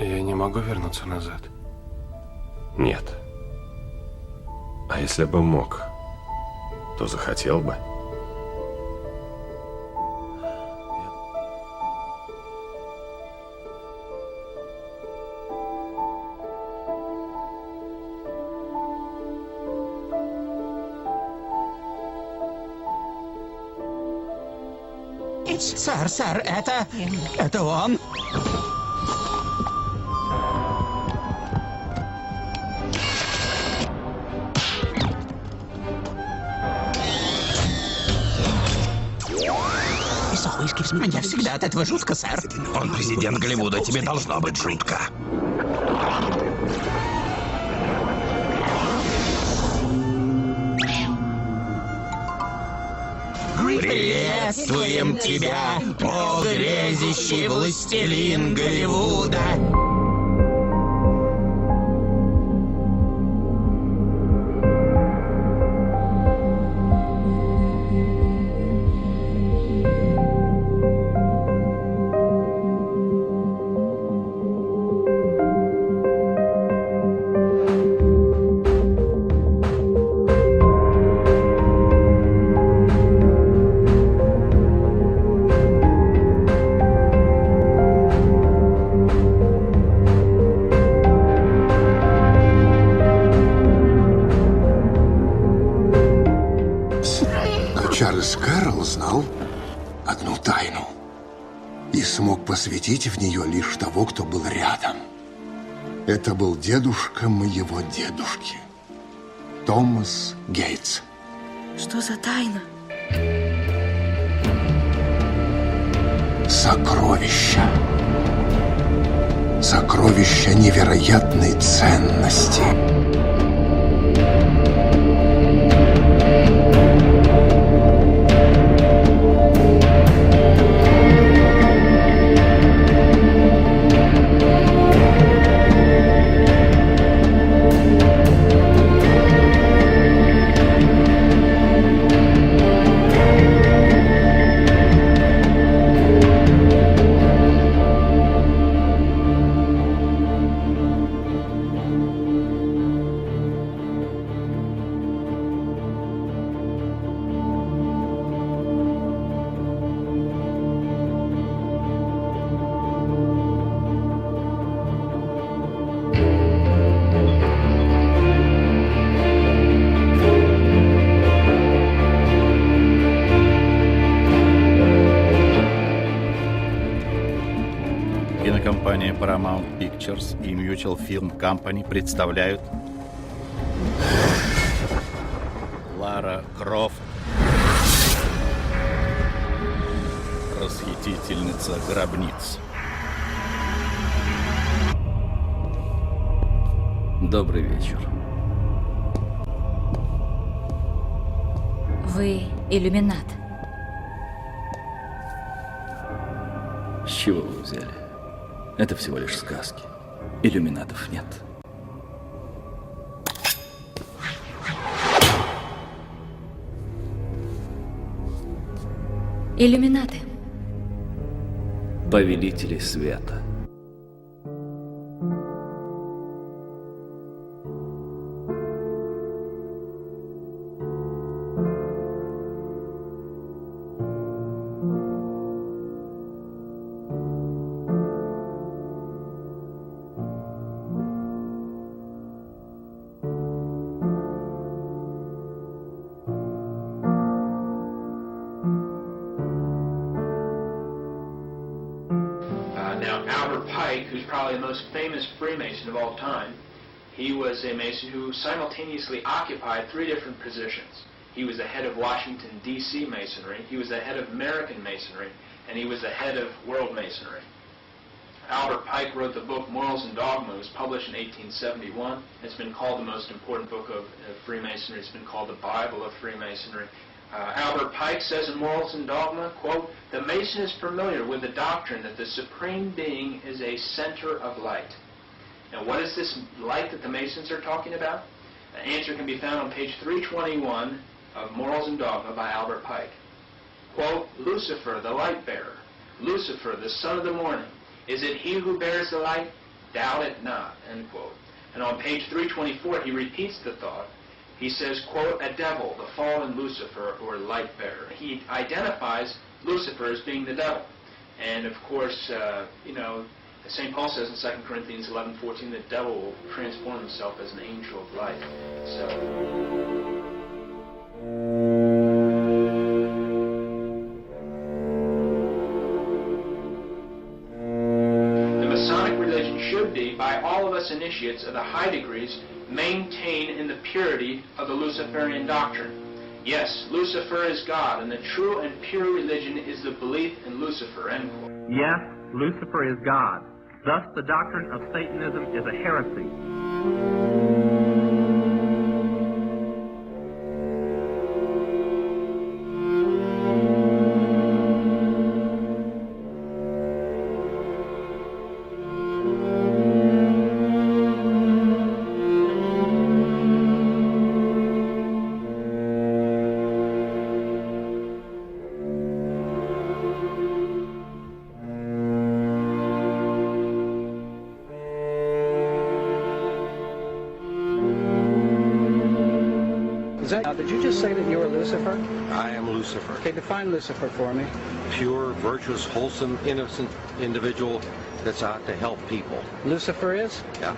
Я не могу вернуться назад. Нет. А если бы мог, то захотел бы. Сэр, это он. Мне всегда от этого жутко, сэр. Он президент Голливуда, тебе должно быть жутко. Приветствуем тебя, о грезящий властелин Голливуда! Посвятить в нее лишь того, кто был рядом. Это был дедушка моего дедушки, Томас Гейтс. Что за тайна? Сокровища. Сокровища невероятной ценности. Кинокомпания Paramount Pictures и Mutual Film Company представляют Лара Крофт, расхитительница гробниц. Добрый вечер. Вы иллюминат. С чего вы взяли? Это всего лишь сказки. Иллюминатов нет. Иллюминаты. Повелители света. Who's probably the most famous Freemason of all time. He was a Mason who simultaneously occupied 3 different positions. He was the head of Washington, D.C. Masonry, he was the head of American Masonry, and he was the head of World Masonry. Albert Pike wrote the book Morals and Dogma. It was published in 1871. It's been called the most important book of Freemasonry. It's been called the Bible of Freemasonry. Albert Pike says in Morals and Dogma, quote, "The Mason is familiar with the doctrine that the Supreme Being is a center of light." Now, what is this light that the Masons are talking about? The answer can be found on page 321 of Morals and Dogma by Albert Pike. Quote, "Lucifer, the light bearer, Lucifer, the son of the morning, is it he who bears the light? doubt it not, end quote. And on page 324, he repeats the thought. He says, quote, a devil, the fallen Lucifer, or light bearer. He identifies Lucifer as being the devil. And of course, St. Paul says in 2 Corinthians 11:14, the devil will transform himself as an angel of light. The Masonic religion should be, by all of us initiates of the high degrees, maintain in the purity of the Luciferian doctrine. Yes, Lucifer is God, and the true and pure religion is the belief in Lucifer, end quote. Yes, Lucifer is God. Thus, the doctrine of Satanism is a heresy. Now, did you just say that you were Lucifer? I am Lucifer. Okay, define Lucifer for me. Pure, virtuous, wholesome, innocent individual that's out to help people. Lucifer is? Yeah.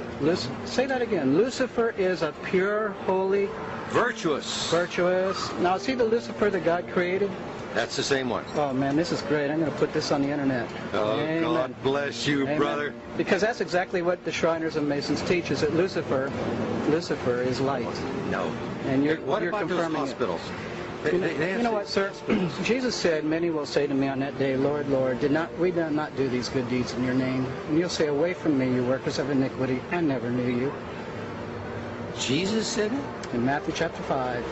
Say that again. Lucifer is a pure, holy... Virtuous. Virtuous. Now, is he the Lucifer that God created? That's the same one. Oh, man, this is great. I'm going to put this on the internet. Oh, Amen. God bless you, Amen. brother. Because that's exactly what the Shriners and Masons teach, is that Lucifer is light. No. And you're What about those confirming hospitals? it. You know what, sir? Jesus said, many will say to me on that day, Lord, Lord, we did not do these good deeds in your name. And you'll say, away from me, you workers of iniquity. I never knew you. Jesus said it? In Matthew chapter 5.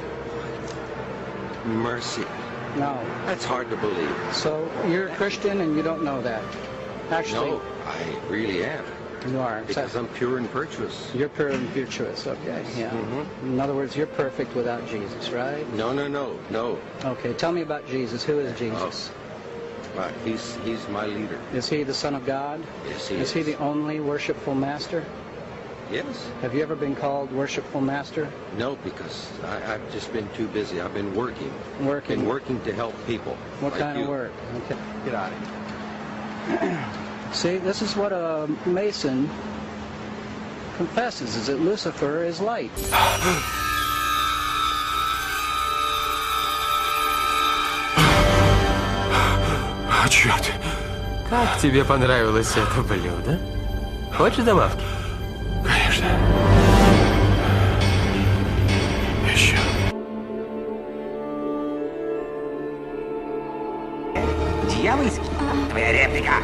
Mercy. No. That's hard to believe. So you're a Christian and you don't know that. Actually, No, I really am. you are. Because I'm pure and virtuous. You're pure and virtuous, okay, yeah. In other words, you're perfect without Jesus, right? No. Okay, tell me about Jesus. Who is Jesus? Right. He's my leader. Is he the Son of God? Yes, he Is he the only worshipful master? Yes. Have you ever been called worshipful master? No, because I've just been too busy. I've been working. Working. Been working to help people. What like kind you. of work? Okay. Get out of here. See, this is what a Mason confesses, is that Lucifer is light. Черт! Как тебе понравилось это блюдо? Хочешь добавки? Конечно. Еще. Дьявольский. Твоя реплика.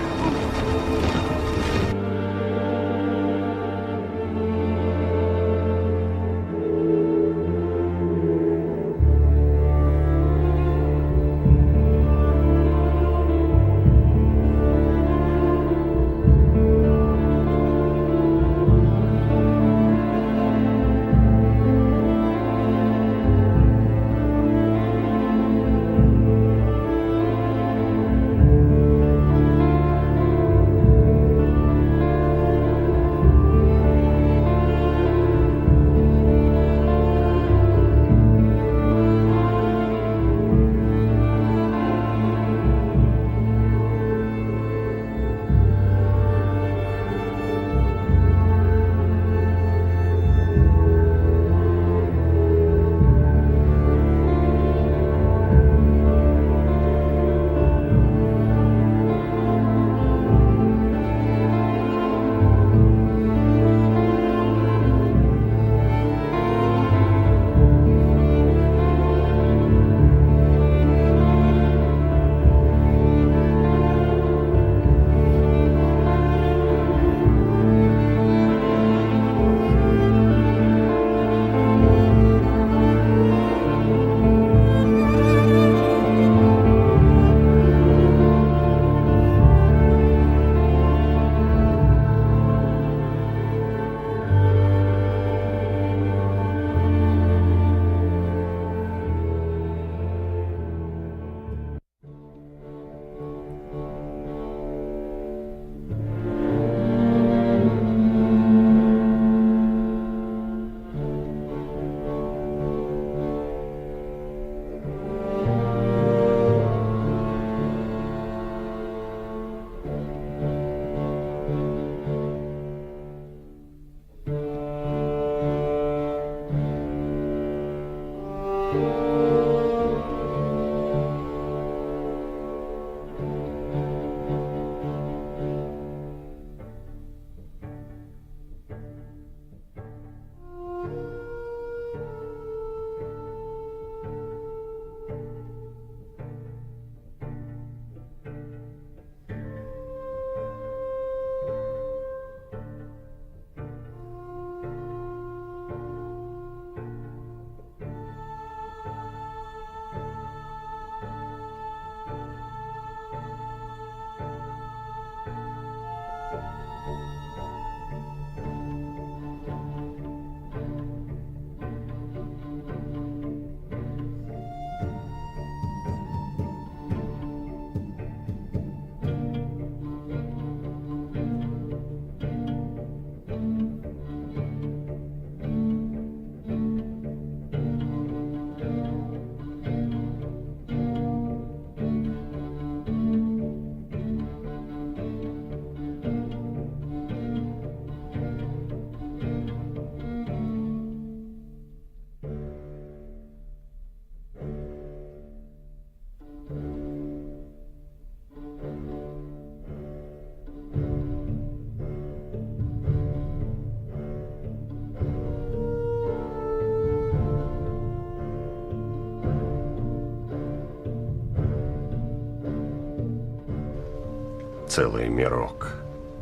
Целый мирок,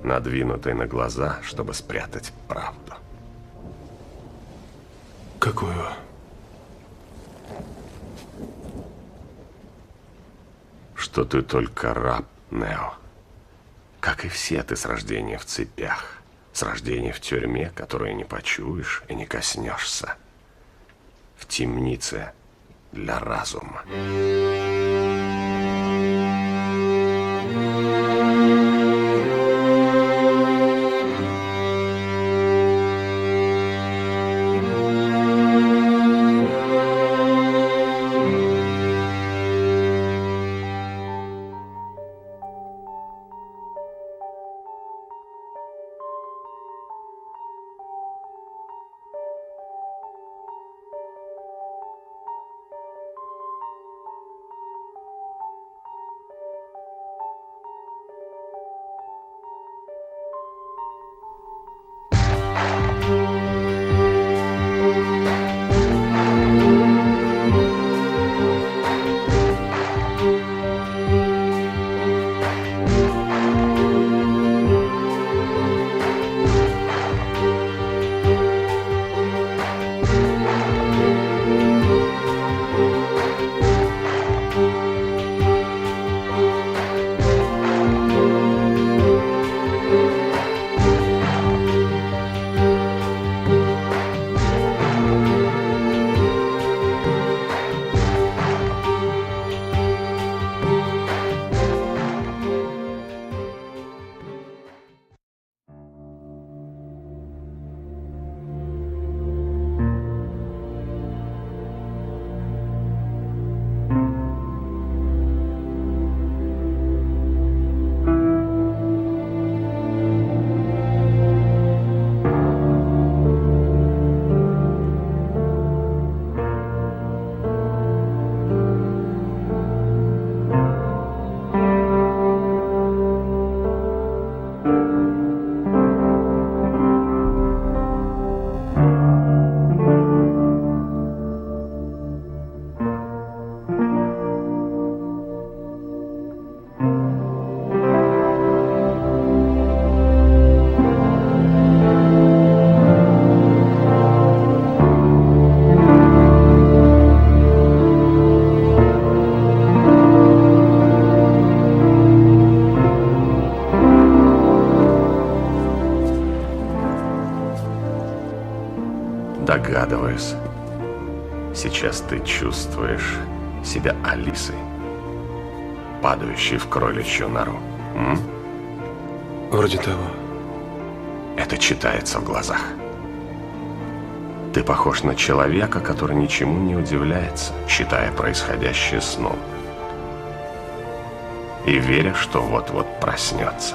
надвинутый на глаза, чтобы спрятать правду. Какую? Что ты только раб, Нео. Как и все, ты с рождения в цепях, с рождения в тюрьме, которую не почуешь и не коснешься. В темнице для разума. Догадываюсь, сейчас ты чувствуешь себя Алисой, падающей в кроличью нору. Вроде того. Это читается в глазах. Ты похож на человека, который ничему не удивляется, считая происходящее сном, и веря, что вот-вот проснется.